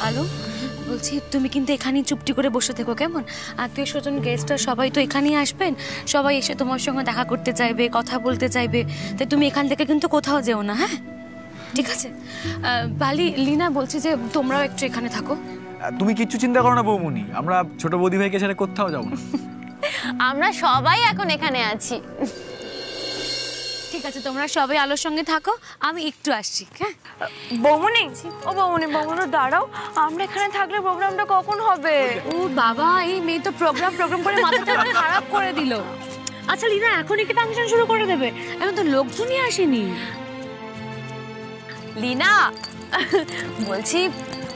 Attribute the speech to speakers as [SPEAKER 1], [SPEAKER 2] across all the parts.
[SPEAKER 1] আলো, বলছি তুমি কিন্তু এখানেই চুপটি করে বসে থেকো, কেমন? আত্মীয় স্বজন গেস্টরা সবাই তো এখানেই আসবেন, সবাই এসে তোমার সঙ্গে দেখা করতে চাইবে, কথা বলতে চাইবে, তাই তুমি এখান থেকে কিন্তু কোথাও যেও না, হ্যাঁ? ঠিক আছে। বালি, লীনা বলছি যে তোমরাও একটু এখানে থাকো।
[SPEAKER 2] তুমি কিচ্ছু চিন্তা করো না বৌমনি, আমরা ছোট বৌদি ভাইকে ছেড়ে কোথাও যাবো না।
[SPEAKER 3] আমরা সবাই এখন এখানে আছি।
[SPEAKER 1] ঠিক আছে, তোমরা সবাই আলোর সঙ্গে থাকো, আমি একটু আসছি। হ্যাঁ
[SPEAKER 4] বৌমনি, ও বৌমনি দাঁড়াও, আমরা এখানে থাকলে প্রোগ্রামটা কখন হবে?
[SPEAKER 1] ও বাবা, এই মেয়ে তো প্রোগ্রাম করে মাথাটা খারাপ করে দিল। আচ্ছা লীনা, এখনই কি ফাংশন শুরু করে দেবে? এখন তো লোকজনই আসেনি।
[SPEAKER 4] লীনা,
[SPEAKER 1] বলছি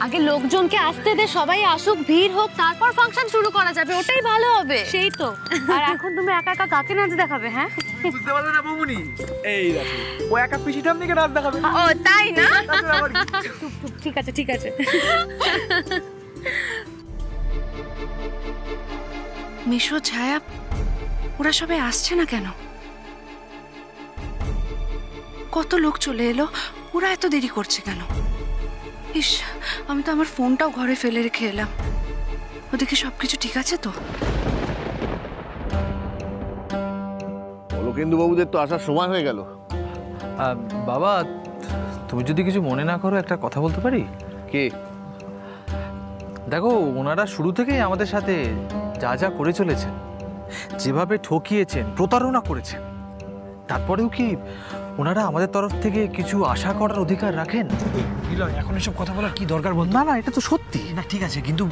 [SPEAKER 1] আগে লোকজনকে আসতে দে, সবাই আসুক, ভিড় হোক, তারপর ফাংশন শুরু করা যাবে, ওটাই ভালো হবে। সেই তো। আর এখন তুমি একা একা কাকে নাচ দেখাবে? হ্যাঁ,
[SPEAKER 2] বুঝতে পারবে না বৌমনি, এই দেখো ও একা পিসিটা আপনাকে নাচ দেখাবে।
[SPEAKER 4] ও তাই না?
[SPEAKER 1] ঠিক আছে ঠিক আছে।
[SPEAKER 5] মিশো, ছায়া, ওরা সবাই আসছে না কেন? কত লোক চলে এলো, ওরা এত দেরি করছে কেন? ইস, আমি তো আমার ফোনটাও ঘরে ফেলে রেখে এলাম। ওদিকে সবকিছু ঠিক আছে তো?
[SPEAKER 6] অলকেন্দু বাবুদের তো আসার সময় হয়ে গেল।
[SPEAKER 7] বাবা, তুমি যদি কিছু মনে না করো, একটা কথা বলতে পারি?
[SPEAKER 6] কে?
[SPEAKER 7] দেখো, ওনারা শুরু থেকেই আমাদের সাথে যা যা করে চলেছেন, যেভাবে ঠকিয়েছেন, প্রতারণা করেছেন, তারপরেও কি ওনারা আমাদের তরফ থেকে কিছু আশা করার অধিকার রাখেন?
[SPEAKER 2] এখন এসব কথা বলার কি দরকার বল?
[SPEAKER 7] না না, এটা তো সত্যি।
[SPEAKER 2] না ঠিক আছে, কিন্তু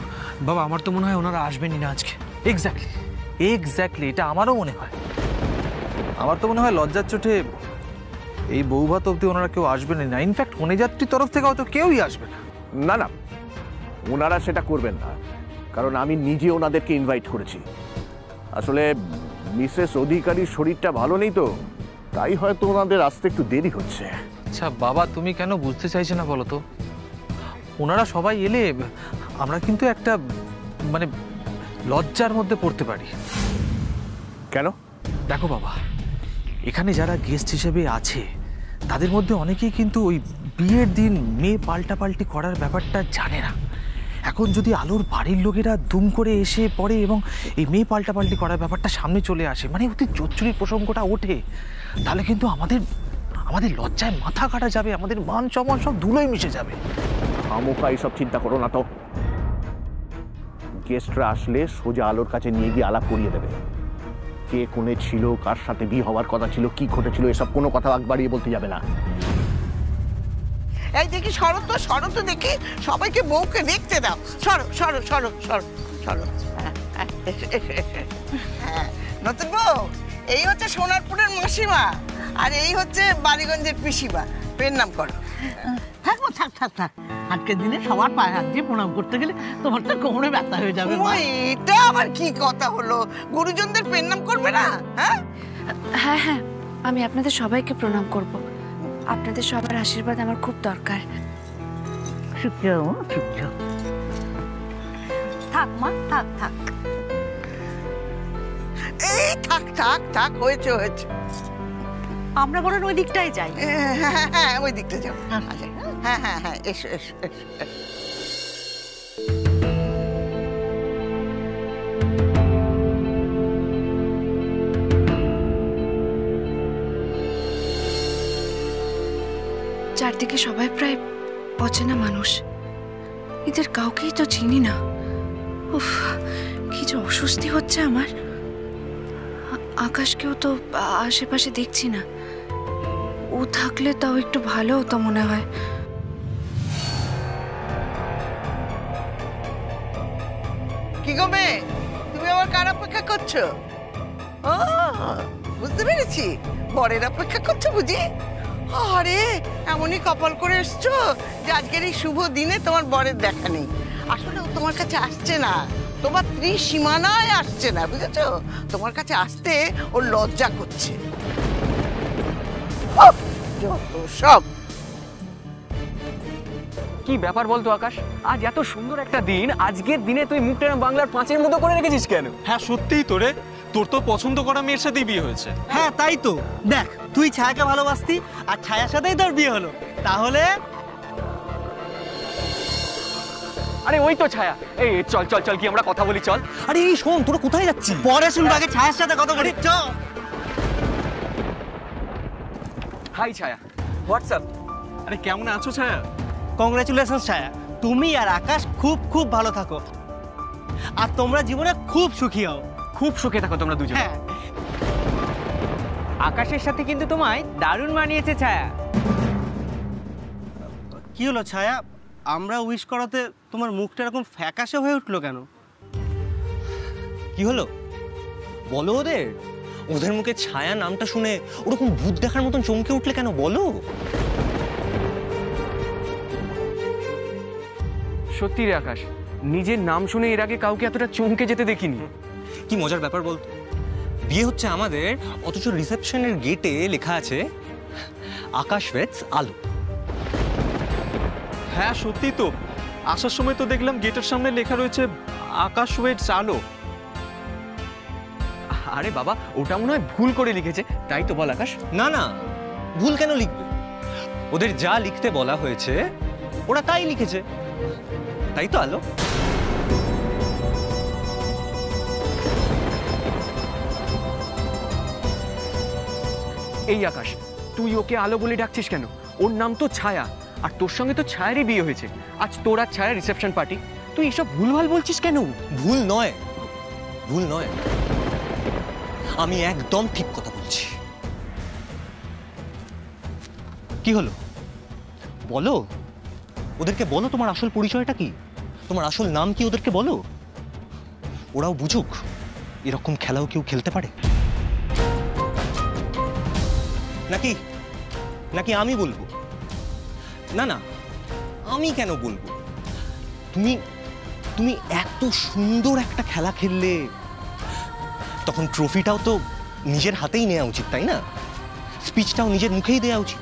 [SPEAKER 2] বাবা আমার তো মনে হয় ওনারা আসবেনই না আজকে।
[SPEAKER 7] এক্স্যাক্টলি, এটা আমারও মনে হয়। আমার তো মনে হয় লজ্জার চোটে এই বৌভাত অব্দি ওনারা কেউ আসবেনই না। ইনফ্যাক্ট কনেযাত্রীর তরফ থেকে হয়তো কেউই আসবে না।
[SPEAKER 6] না না, ওনারা সেটা করবেন না, কারণ আমি নিজে ওনাদেরকে ইনভাইট করেছি। আসলে মিসেস অধিকারীর শরীরটা ভালো নেই তো, তাই হয়তো ওনাদের আসতে একটু দেরি হচ্ছে।
[SPEAKER 7] আচ্ছা বাবা, তুমি কেন বুঝতে চাইছো না বলো তো? ওনারা সবাই এলে আমরা কিন্তু একটা মানে লজ্জার মধ্যে পড়তে পারি।
[SPEAKER 6] কেন?
[SPEAKER 7] দেখো বাবা, এখানে যারা গেস্ট হিসেবে আছে তাদের মধ্যে অনেকেই কিন্তু ওই বিয়ের দিন মেয়ে পাল্টাপাল্টি করার ব্যাপারটা জানে না। এখন যদি আলোর বাড়ির লোকেরা দুম করে এসে পড়ে এবং এই মেয়ে পাল্টাপাল্টি করার ব্যাপারটা সামনে চলে আসে, মানে ওদের জোচ্চুরির প্রসঙ্গটা ওঠে, তাহলে কিন্তু আমাদের লজ্জায় মাথা কাটা যাবে, আমাদের মান সম্মান সব ধুলোয় মিশে যাবে।
[SPEAKER 6] খামোখা এইসব চিন্তা করো না তো। গেস্টরা আসলে সোজা আলোর কাছে নিয়ে গিয়ে আলাপ করিয়ে দেবে। কে কোনে ছিল, কার সাথে বিয়ে হওয়ার কথা ছিল, কি ঘটেছিল, এসব কোনো কথা আগ বাড়িয়ে বলতে যাবে না।
[SPEAKER 8] এই দেখি, সরো তো দেখি, সবাইকে বউকে দেখতে দাও। সরো। হ্যাঁ, নতুন বউ, এই হচ্ছে সোনারপুরের মাসিমা, আর এই হচ্ছে বালিগঞ্জের পিসিমা। পেন নাম করো।
[SPEAKER 9] থাকবো, থাক। আজকের দিনে সবার পায়ে হাত দিয়ে প্রণাম করতে গেলে তোমার তো কোমরে ব্যথা হয়ে যাবে।
[SPEAKER 8] এটা আবার কি কথা হলো? গুরুজনদের পেন নাম করবে না? হ্যাঁ
[SPEAKER 5] হ্যাঁ, আমি আপনাদের সবাইকে প্রণাম করব। আপনাদের সবার আশীর্বাদ আমার খুব দরকার।
[SPEAKER 9] থাক মা, থাক।
[SPEAKER 8] এই থাক, হয়েছে।
[SPEAKER 9] আমরা বরং ওই দিকটাই যাই।
[SPEAKER 8] হ্যাঁ, ওই দিকটা যাও। হ্যাঁ, এসো।
[SPEAKER 5] চারদিকে সবাই প্রায় অচেনা মানুষ, এদের কাউকেই তো চিনি না। উফ, কি যে অস্বস্তি হচ্ছে আমার। আকাশকেও তো আশেপাশে দেখছি না, ও থাকলে তাও একটু ভালো হতো মনে হয়।
[SPEAKER 8] কি গো মেয়ে, তুমি আমার কার অপেক্ষা করছো? ও, বুঝতে পেরেছি, বরের অপেক্ষা করছো বুঝি। আরে এমনই কপাল করে এসছো যে আজকের এই শুভ দিনে তোমার বরের দেখা নেই। আসলে ও তোমার কাছে আসছে না, তোমার ত্রিসীমানায় আসছে না, বুঝেছো? তোমার কাছে আসতে ওর লজ্জা করছে। সব
[SPEAKER 10] কি ব্যাপার বলতো আকাশ, আজ এত সুন্দর একটা দিন, আজকের দিনে তুই মুখটা বাংলার 5-এর মতো করে রেখেছিস কেন?
[SPEAKER 11] হ্যাঁ সত্যিই তো রে, তোর তো পছন্দ করা মেয়ের সাথেই বিয়ে হয়েছে।
[SPEAKER 9] হ্যাঁ তাই তো, দেখ তুই ছায়াকে ভালোবাসতি আর ছায়ার সাথেই তোর বিয়ে হলো, তাহলে
[SPEAKER 10] আরে ওই তো ছায়া। এই চল চল চল, কি আমরা কথা বলি, চল।
[SPEAKER 7] আরে এই শোন, তোরা কোথায় যাচ্ছিস?
[SPEAKER 9] পরে শুনবো, আগে ছায়ার সাথে কথা বলি। চল।
[SPEAKER 10] হাই ছায়া, হোয়াটসঅ্যাপ?
[SPEAKER 11] আরে কেমন আছো ছায়া?
[SPEAKER 12] কংগ্রেচুলেশন ছায়া, তুমি আর আকাশ খুব খুব ভালো থাকো আর তোমরা জীবনে খুব সুখী হও।
[SPEAKER 10] খুব সুখে থাকো তোমরা দুজন।
[SPEAKER 12] হ্যাঁ, আকাশের সাথে কিন্তু তোমায় দারুণ মানিয়েছে ছায়া। কি হলো ছায়া, আমরা উইশ করাতে তোমার মুখটা এরকম ফ্যাকাশে হয়ে উঠলো কেন?
[SPEAKER 13] কি হলো বলো? ওদের মুখে ছায়া নামটা শুনে ওরকম ভূত দেখার মতন চমকে উঠলে কেন বলো?
[SPEAKER 10] সত্যি রে আকাশ, নিজের নাম শুনে এর আগে কাউকে এতটা চমকে যেতে দেখিনি।
[SPEAKER 13] কি মজার ব্যাপার বলতো, বিয়ে হচ্ছে আমাদের, অথচ রিসেপশনের গেটে লেখা আছে আকাশ ওয়েটস আলো।
[SPEAKER 11] হ্যাঁ সত্যি তো, আসার সময় তো দেখলাম গেটের সামনে লেখা রয়েছে আকাশ ওয়েটস আলো।
[SPEAKER 10] আরে বাবা, ওটা মনে হয় ভুল করে লিখেছে, তাই তো বল আকাশ।
[SPEAKER 13] না না, ভুল কেন লিখবে? ওদের যা লিখতে বলা হয়েছে ওরা তাই লিখেছে, তাই তো আলো।
[SPEAKER 10] এই আকাশ, তুই ওকে আলো বলে ডাকছিস কেন? ওর নাম তো ছায়া, আর তোর সঙ্গে তো ছায়ারই বিয়ে হয়েছে। আজ তোর আর ছায়ার রিসেপশন পার্টি, তুই এসব ভুলভাল বলছিস কেন?
[SPEAKER 13] ভুল নয়, ভুল নয়, আমি একদম ঠিক কথা বলছি। কি হলো বলো, ওদেরকে বলো তোমার আসল পরিচয়টা কি, তোমার আসল নাম কি, ওদেরকে বলো। ওরাও বুঝুক এরকম খেলাও কেউ খেলতে পারে। নাকি নাকি আমি বলবো? না না, আমি কেন বলবো? তুমি তুমি এত সুন্দর একটা খেলা খেললে, তখন ট্রফিটাও তো নিজের হাতেই নেওয়া উচিত, তাই না? স্পিচটাও নিজের মুখেই দেওয়া উচিত।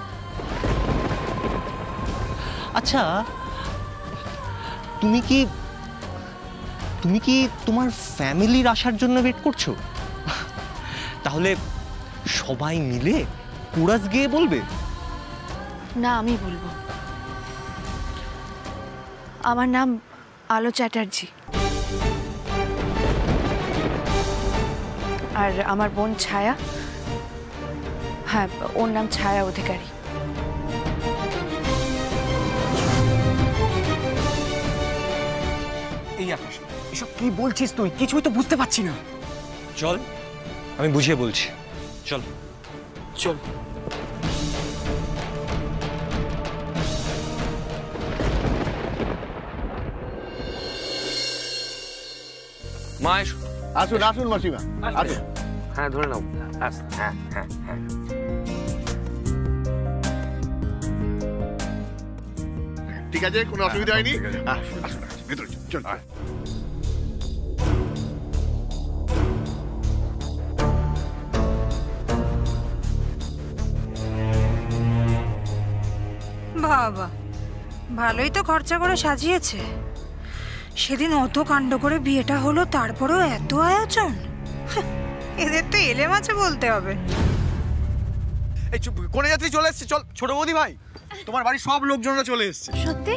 [SPEAKER 13] আচ্ছা, তুমি কি তোমার ফ্যামিলির আসার জন্য ওয়েট করছো? তাহলে সবাই মিলে কোরাস গিয়ে বলবে।
[SPEAKER 5] না, আমি বলবো। আমার নাম আলো চ্যাটার্জি, আর আমার বোন ছায়া, হ্যাঁ ওর নাম ছায়া অধিকারী।
[SPEAKER 10] এই আকাশ, এসব কি বলছিস তুই? কিছুই তো বুঝতে পারছি না।
[SPEAKER 13] চল আমি বুঝিয়ে বলছি, চল
[SPEAKER 10] চল। মা এসো।
[SPEAKER 6] আসুন আসুন মাসিমা, আসুন।
[SPEAKER 10] হ্যাঁ ধরে নাও। হ্যাঁ হ্যাঁ হ্যাঁ।
[SPEAKER 6] ঠিক আছে, কোনো অসুবিধা হয়নি। আসুন আসুন, ভেতরে চল।
[SPEAKER 14] বাবা, ভালোই তো খরচা করে সাজিয়েছে। সেদিন অত কাণ্ড করে বিয়েটা হলো, তারপরেও এত আয়োজন। এদের তো এলে মাছে বলতে হবে।
[SPEAKER 2] এই কোনে যাত্রী চলে এসছে, চল ছোট বৌদি ভাই, তোমার বাড়ির সব লোকজনরা চলে এসছে।
[SPEAKER 3] সত্যি?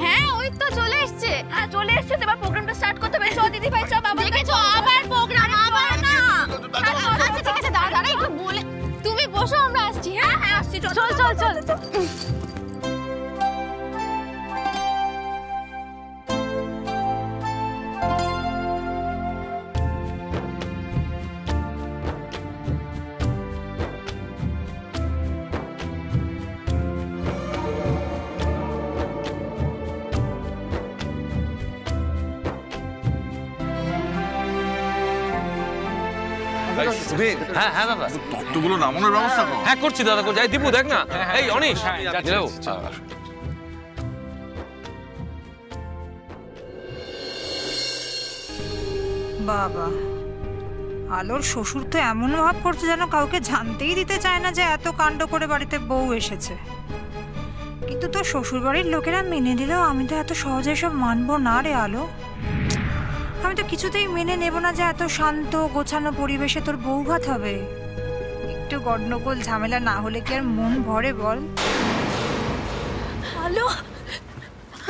[SPEAKER 3] হ্যাঁ ওই তো চলে এসছে। হ্যাঁ চলে এসছে, এবার প্রোগ্রামটা স্টার্ট করতে হবে। চল দিদি ভাই, চল বাবা। দেখেছো আবার প্রোগ্রাম, আবার না। আচ্ছা ঠিক আছে, দাঁড়া একটু বলে তুমি বসো, আমরা আসছি। হ্যাঁ হ্যাঁ আসছি, চল চল চল চল।
[SPEAKER 11] হ্যাঁ হ্যাঁ দাদা, তত্ত্বগুলো নামানোর ব্যবস্থা করো। হ্যাঁ করছি দাদা, যাই দীপু দেখ না। এই অনিশ,
[SPEAKER 14] বাবা, আলোর শ্বশুর তো এমন ভাব করছে যেন কাউকে জানতেই দিতে চায় না যে এত কাণ্ড করে বাড়িতে বউ এসেছে। কিন্তু তোর শ্বশুর বাড়ির লোকেরা মেনে দিলেও আমি তো এত সহজে সব মানবো না রে আলো। আমি তো কিছুতেই মেনে নেব না যে এত শান্ত গোছানো পরিবেশে তোর বউভাত হবে। একটু গন্ডগোল ঝামেলা না হলে কি আর মন ভরে বল?
[SPEAKER 5] আলো,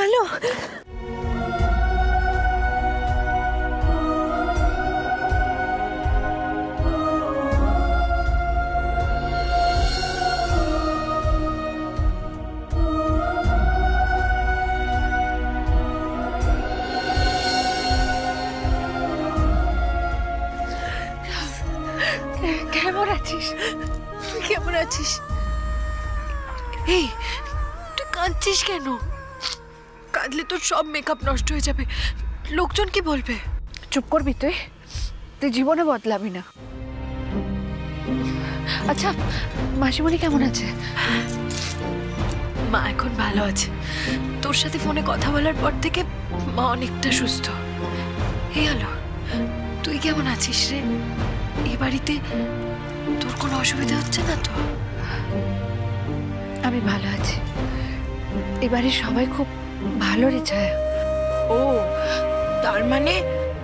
[SPEAKER 5] আলো। আছিস? এই তুই কাঁদছিস কেন? কাঁদলে তোর সব মেকআপ নষ্ট হয়ে যাবে, লোকজন কি বলবে? চুপ করবি তুই, তুই জীবনে বদলাবি না। আচ্ছা মাসিমণি কেমন আছে? মা এখন ভালো আছে। তোর সাথে ফোনে কথা বলার পর থেকে মা অনেকটা সুস্থ। এই হলো, তুই কেমন আছিস রে? এই বাড়িতে তোর কোনো অসুবিধা হচ্ছে না তো? আমি ভালো আছি। এই বাড়ির সবাই খুব ভালো রে ছায়া। ও তার মানে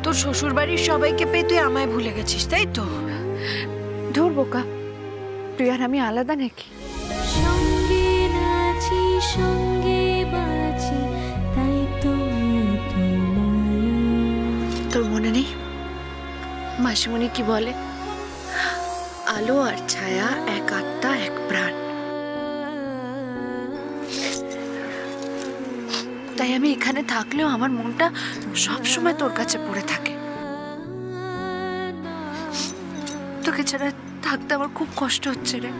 [SPEAKER 5] তোর শ্বশুর বাড়ির সবাইকে পেয়ে তুই আমায় ভুলে গেছিস, তাই তো? ধুর বোকা, তুই আর আমি আলাদা নাকি?
[SPEAKER 15] সঙ্গে নাচি সঙ্গে বাঁচি তাই তো
[SPEAKER 5] তোর মনে নেই মাসিমণি কি বলে? আলো আর ছায়া এক আত্মা এক প্রাণ। তাই আমি এখানে থাকলেও আমার মনটা সবসময় তোর কাছে পড়ে থাকে। তোকে ছাড়া থাকতে আমার খুব কষ্ট হচ্ছে রে।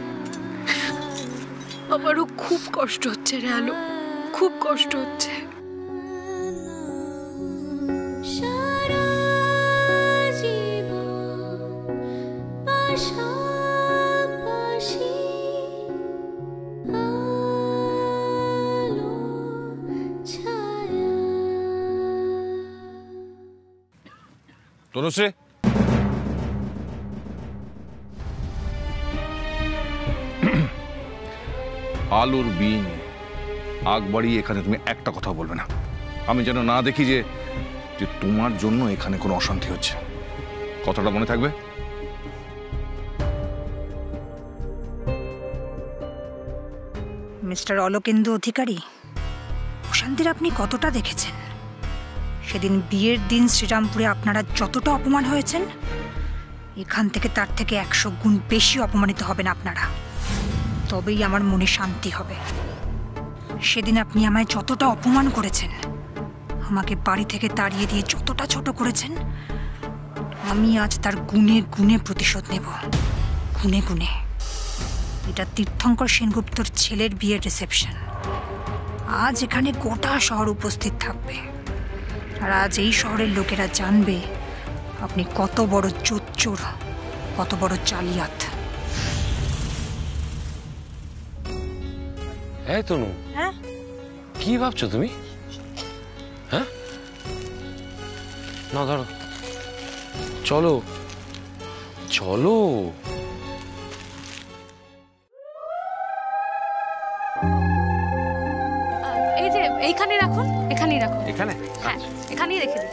[SPEAKER 5] আমারও খুব কষ্ট হচ্ছে রে আলো, খুব কষ্ট হচ্ছে।
[SPEAKER 11] তনুশ্রী, আলুর বিয়ে নিয়ে আগ বাড়িয়ে এখানে তুমি একটা কথা বলবে না। আমি যেন না দেখি যে তোমার জন্য এখানে কোনো অশান্তি হচ্ছে। কথাটা মনে থাকবে?
[SPEAKER 14] মিস্টার অলোকেন্দু অধিকারী, অশান্তির আপনি কতটা দেখেছেন? সেদিন বিয়ের দিন শ্রীরামপুরে আপনারা যতটা অপমান হয়েছেন, এখান থেকে তার থেকে 100 গুণ বেশি অপমানিত হবেন আপনারা। তবেই আমার মনে শান্তি হবে। সেদিন আপনি আমায় যতটা অপমান করেছেন, আমাকে বাড়ি থেকে তাড়িয়ে দিয়ে যতটা ছোট করেছেন, আমি আজ তার গুণে গুণে প্রতিশোধ নেব, গুণে গুণে। এটা তীর্থঙ্কর সেনগুপ্তর ছেলের বিয়ের রিসেপশন। আজ এখানে গোটা শহর উপস্থিত থাকবে, আর আজ এই শহরের লোকেরা জানবে আপনি কত বড় চোর, কত বড় জালিয়াত।
[SPEAKER 11] এই তনু,
[SPEAKER 3] হ্যাঁ
[SPEAKER 11] কি ভাবছো তুমি? হ্যাঁ না, ধরো, চলো চলো।
[SPEAKER 1] এই যে এইখানে রাখুন, এখানেই রাখুন।
[SPEAKER 10] এখানে?
[SPEAKER 1] হ্যাঁ এখানেই রেখে দিন।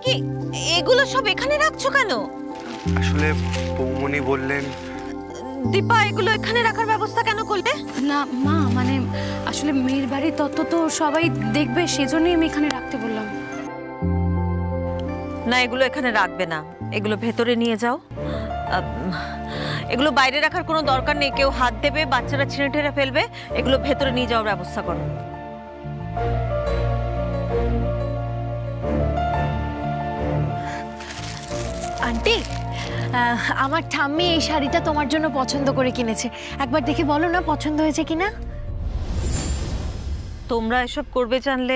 [SPEAKER 3] কি এগুলো সব এখানে রাখছো কেন?
[SPEAKER 12] আসলে বৌমনি বললেন।
[SPEAKER 3] দীপা, এগুলো এখানে রাখার ব্যবস্থা কেন করলে?
[SPEAKER 1] না মা, মানে আসলে মেয়ের বাড়ির তত্ত্ব তো সবাই দেখবে, সেজন্যই আমি এখানে রাখতে বললাম।
[SPEAKER 3] না, এগুলো এখানে রাখবে না, এগুলো ভেতরে নিয়ে যাও। এগুলো বাইরে রাখার কোনো দরকার নেই। কেউ হাত দেবে, বাচ্চারা ছিঁড়ে ঠেড়ে ফেলবে। এগুলো ভেতরে নিয়ে যাওয়ার ব্যবস্থা করো।
[SPEAKER 4] আন্টি, আমার ঠাম্মি এই শাড়িটা তোমার জন্য পছন্দ করে কিনেছে। একবার দেখে বলো না পছন্দ হয়েছে কিনা।
[SPEAKER 3] তোমরা এসব করবে জানলে,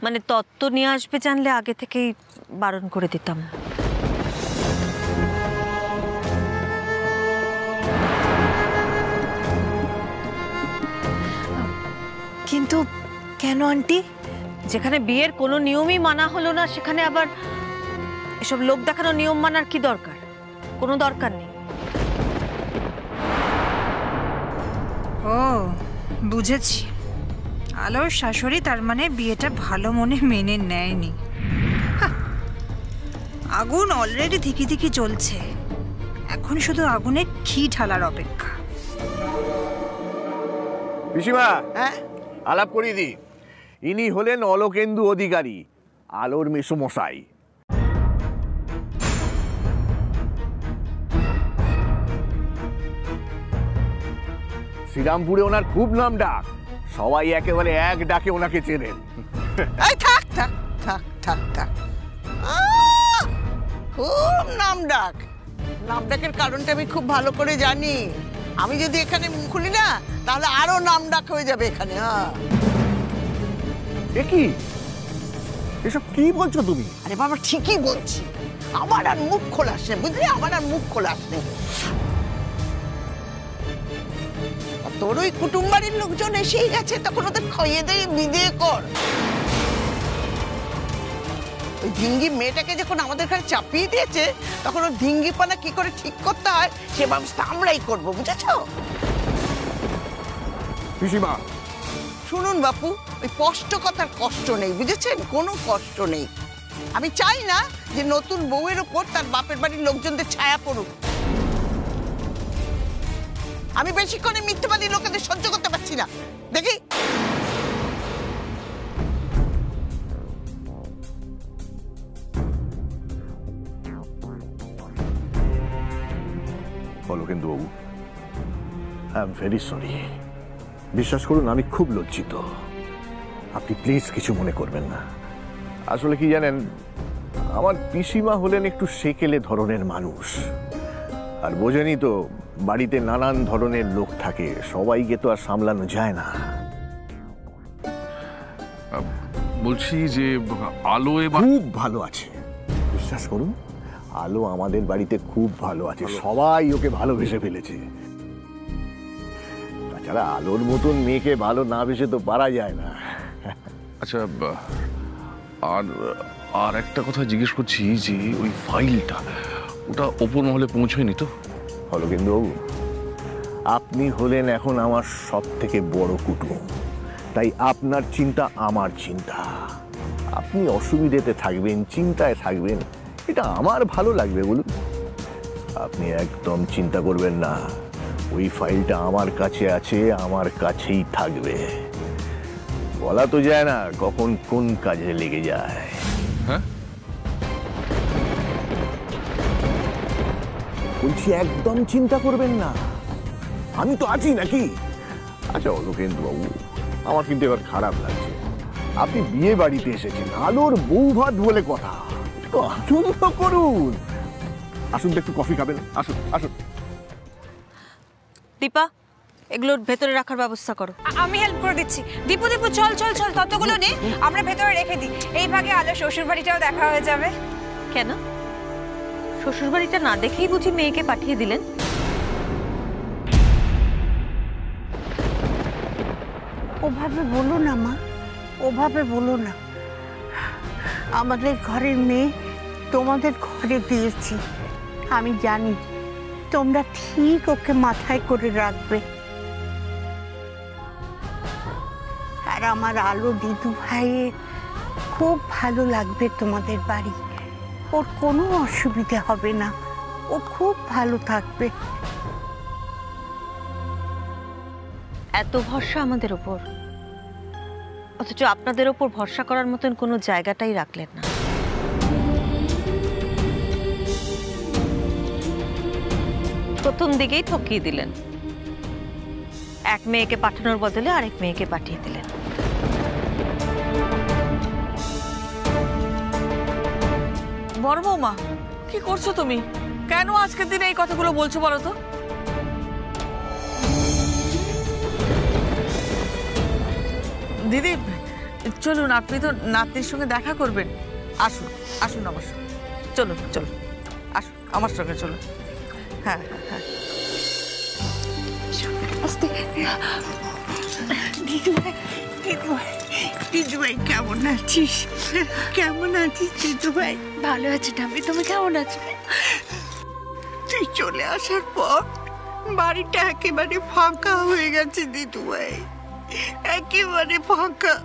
[SPEAKER 3] মানে তত্ত্ব নিয়ে আসবে জানলে, আগে থেকেই বারণ করে দিতাম।
[SPEAKER 4] কিন্তু কেন আন্টি?
[SPEAKER 3] যেখানে বিয়ের কোনো নিয়মই মানা হলো না, সেখানে আবার এসব লোক দেখানো নিয়ম মানার কি দরকার? কোনো দরকার নেই।
[SPEAKER 14] ও বুঝেছি, আলোর শাশুড়ি তার মানে বিয়েটা ভালো মনে মেনে নেয়নি। আগুন অলরেডি ধিকি ধিকি চলছে, এখন শুধু আগুনে ঘি ঢালার অপেক্ষা।
[SPEAKER 6] পিসিমা, আলাপ করিয়ে দি। ইনি হলেন অলোকেন্দু অধিকারী, আলোর মেসোমশাই। শ্রীরামপুরে ওনার খুব নাম ডাক, সবাই একেবারে এক ডাকে ওনাকে চেনেন।
[SPEAKER 8] থাক থাক থাক থাক থাক, খুব নাম ডাক। নাম ডাকের কারণটা আমি খুব ভালো করে জানি। আমি যদি এখানে মুখ খুলি না তাহলে আরো নাম ডাক হয়ে যাবে এখানে। হ্যাঁ,
[SPEAKER 6] এ কি এসব কি বলছো তুমি?
[SPEAKER 8] আরে বাবা ঠিকই বলছি, আমার আর মুখ খোলাস নেই, বুঝলি? আমার আর মুখ খোলাস নেই। তোর ওই কুটুম বাড়ির লোকজন এসেই গেছে, তখন ওদের খাইয়ে দিয়ে বিদে কর। ওই ধিঙ্গি মেয়েটাকে যখন আমাদের ঘরে চাপিয়ে দিয়েছে, তখন ওর ধিঙ্গিপানা কি করে ঠিক করতে হয় সে ব্যবস্থা আমরাই করবো, বুঝেছো?
[SPEAKER 6] পিসিমা
[SPEAKER 8] শুনুন বাপু, ওই কষ্ট কথার কষ্ট নেই, বুঝেছেন? কোনো কষ্ট নেই। আমি চাই না যে নতুন বউয়ের ওপর তার বাপের বাড়ির লোকজনদের ছায়া পড়ুক। আমি বেশিক্ষণে মিথ্যাবাদী লোকেদের সহ্য করতে পারছি না। দেখি
[SPEAKER 6] বলো কিন্তু বাবু, আই এম ভেরি সরি। বিশ্বাস করুন আমি খুব লজ্জিত। আপনি প্লিজ কিছু মনে করবেন না। আসলে কি জানেন, আমার পিসিমা হলেন একটু সেকেলে ধরনের মানুষ, আর বোঝেনি তো বাড়িতে নানান ধরনের লোক থাকে, সবাইকে তো আর সামলানো যায় না।
[SPEAKER 11] বলছি যে আলো এবার
[SPEAKER 6] খুব ভালো আছে, বিশ্বাস করুন আলো আমাদের বাড়িতে খুব ভালো আছে, সবাই ওকে ভালোবেসে ফেলেছে। তাছাড়া আলোর মতন মেয়েকে ভালো না বেসে তো পারা যায় না।
[SPEAKER 11] আচ্ছা, আর আর একটা কথা জিজ্ঞেস করছি যে ওই ফাইলটা ওটা ওপর মহলে পৌঁছয়নি তো?
[SPEAKER 6] হলো কিন্তু বাবু, আপনি হলেন এখন আমার সব থেকে বড় কুটুম, তাই আপনার চিন্তা আমার চিন্তা। আপনি অসুবিধাতে থাকবেন, চিন্তায় থাকবেন, এটা আমার ভালো লাগবে বলুন? আপনি একদম চিন্তা করবেন না, ওই ফাইলটা আমার কাছে আছে, আমার কাছেই থাকবে। বলা তো যায় না কখন কোন কাজে লেগে যায়।
[SPEAKER 11] হ্যাঁ,
[SPEAKER 6] বলছি একদম চিন্তা করবেন না, আমি তো আছি নাকি। আচ্ছা অলোকেন্দু বাবু, আমার কিন্তু এবার খারাপ লাগছে। আপনি বিয়ে বাড়িতে এসেছেন, আলোর বউ ভাত বলে কথা, একটু আনন্দ করুন। আসুন তো, একটু কফি খাবেন, আসুন আসুন।
[SPEAKER 16] দীপা, এগুলোর ভেতরে রাখার ব্যবস্থা করো।
[SPEAKER 14] আমি হেল্প করে দিচ্ছি। দীপু দীপু চল চল চল, ততগুলো নেই, আমরা ভেতরে রেখে দিই। এই ভাগে আলো শ্বশুর বাড়িটাও দেখা হয়ে যাবে।
[SPEAKER 16] কেন, শ্বশুর বাড়িটা না দেখেই বুঝি মেয়েকে পাঠিয়ে দিলেন?
[SPEAKER 8] ওভাবে বলো না মা, ওভাবে বলো না। আমাদের ঘরের মেয়ে তোমাদের ঘরে দিয়েছি, আমি জানি তোমরা ঠিক ওকে মাথায় করে রাখবে। আর আমার আলো দিদু ভাইয়ের খুব ভালো লাগবে তোমাদের বাড়ি, ওর কোনো অসুবিধা হবে না, ও খুব ভালো থাকবে।
[SPEAKER 16] এত ভরসা আমাদের ওপর, অথচ আপনাদের ওপর ভরসা করার মতন কোনো জায়গাটাই রাখলেন না। প্রথম দিকেই ঠকিয়ে দিলেন, এক মেয়েকে পাঠানোর বদলে আরেক মেয়েকে পাঠিয়ে দিলেন।
[SPEAKER 17] বড় বৌমা, কি করছো তুমি? কেন আজকের দিনে এই কথাগুলো বলছো বলো তো? দিদি চলুন, আপনি তো নাতনির সঙ্গে দেখা করবেন। আসুন আসুন আমার সঙ্গে, চলুন চলুন, আসুন আমার সঙ্গে চলুন। হ্যাঁ হ্যাঁ হ্যাঁ,
[SPEAKER 8] দিদুভাই কেমন আছিস? কেমন আছিস দিদুভাই?
[SPEAKER 4] ভালো আছি ঠাম্মি, তুমি কেমন আছো?
[SPEAKER 8] তুই চলে আসার পর বাড়িটা একেবারে ফাঁকা হয়ে গেছে দিদুভাই, একেবারে ফাঁকা।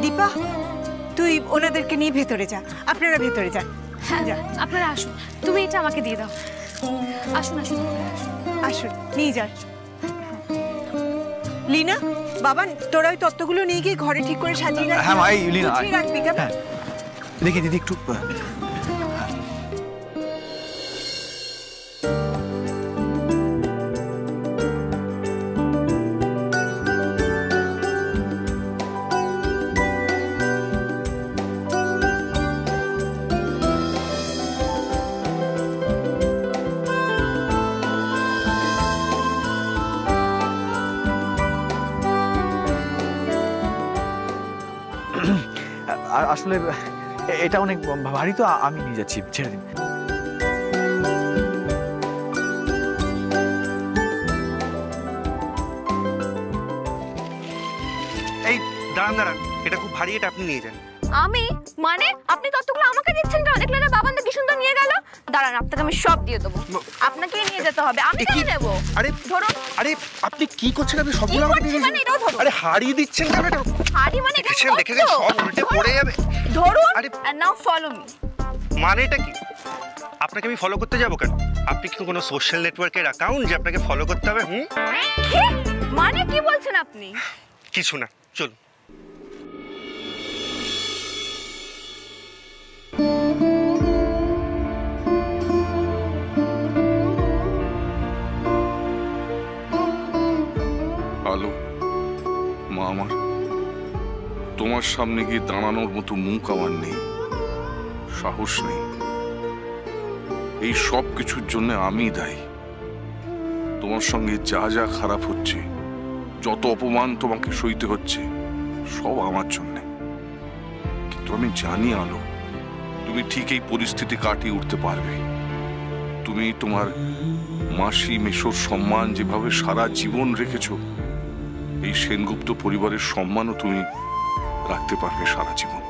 [SPEAKER 14] দীপা, তুই ওনাদেরকে নিয়ে ভেতরে যা, আপনারা ভেতরে যান।
[SPEAKER 1] হ্যাঁ, আপনারা আসুন, তুমি এটা আমাকে দিয়ে দাও। আসুন আসুন
[SPEAKER 14] আসুন, নিয়ে যান। লীনা, বাবা, তোরা ওই তত্ত্বগুলো নিয়ে গিয়ে ঘরে ঠিক করে সাজিয়ে রাখবি।
[SPEAKER 2] হ্যাঁ ভাই, লীনা
[SPEAKER 14] রাখবি কেমন?
[SPEAKER 2] দেখি দিদি একটু।
[SPEAKER 7] আসলে এটা অনেক ভারী তো, আমি নিয়ে যাচ্ছি, ছেড়ে দিন।
[SPEAKER 13] এই দাঁড়ান দাঁড়ান, এটা খুব ভারী, এটা আপনি নিয়ে যান।
[SPEAKER 3] আমি মানে আপনি ততগুলো আমাকে দিচ্ছেন কেন? দেখলে না বাবান কি সুন্দর নিয়ে গেল। দাঁড়ান, আপনাকে আমি সব দিয়ে দেবো, আপনাকেই নিয়ে যেতে হবে, আমি কেন নেব?
[SPEAKER 13] আরে
[SPEAKER 3] ধরুন।
[SPEAKER 13] আরে আপনি কি করছেন? আপনি সবগুলো আমাকে দিয়ে
[SPEAKER 3] মানে এটাও ধরুন।
[SPEAKER 13] আরে হারিয়ে দিচ্ছেন কেন? এটা
[SPEAKER 3] হাড়ি মানে
[SPEAKER 13] দেখেছেন, দেখে গেছে সব উল্টে পড়ে যাবে।
[SPEAKER 3] ধরুন।
[SPEAKER 13] আরে
[SPEAKER 3] and now follow me।
[SPEAKER 13] মানে এটা কি? আপনাকে আমি ফলো করতে যাব কেন? আপনি কি কোনো সোশ্যাল নেটওয়ার্কের অ্যাকাউন্ট যে আপনাকে ফলো করতে হবে?
[SPEAKER 3] কি মানে কি বলছেন আপনি?
[SPEAKER 13] কিছু না, চলুন।
[SPEAKER 11] আলো, মা আমার, তোমার সামনে গিয়ে দাঁড়ানোর মতো মুখ আমার নেই, সাহস নেই। এই সব কিছুর জন্য আমি দায়ী। তোমার সঙ্গে যা যা খারাপ হচ্ছে, যত অপমান তোমাকে সইতে হচ্ছে, সব আমার জন্য। কিন্তু আমি জানি আলো, তুমি ঠিক এই পরিস্থিতি কাটিয়ে উঠতে পারবে। তুমি তোমার মাসি মেশোর সম্মান যেভাবে সারা জীবন রেখেছো, এই সেনগুপ্ত পরিবারের সম্মানও তুমি রাখতে পারবে সারা জীবন।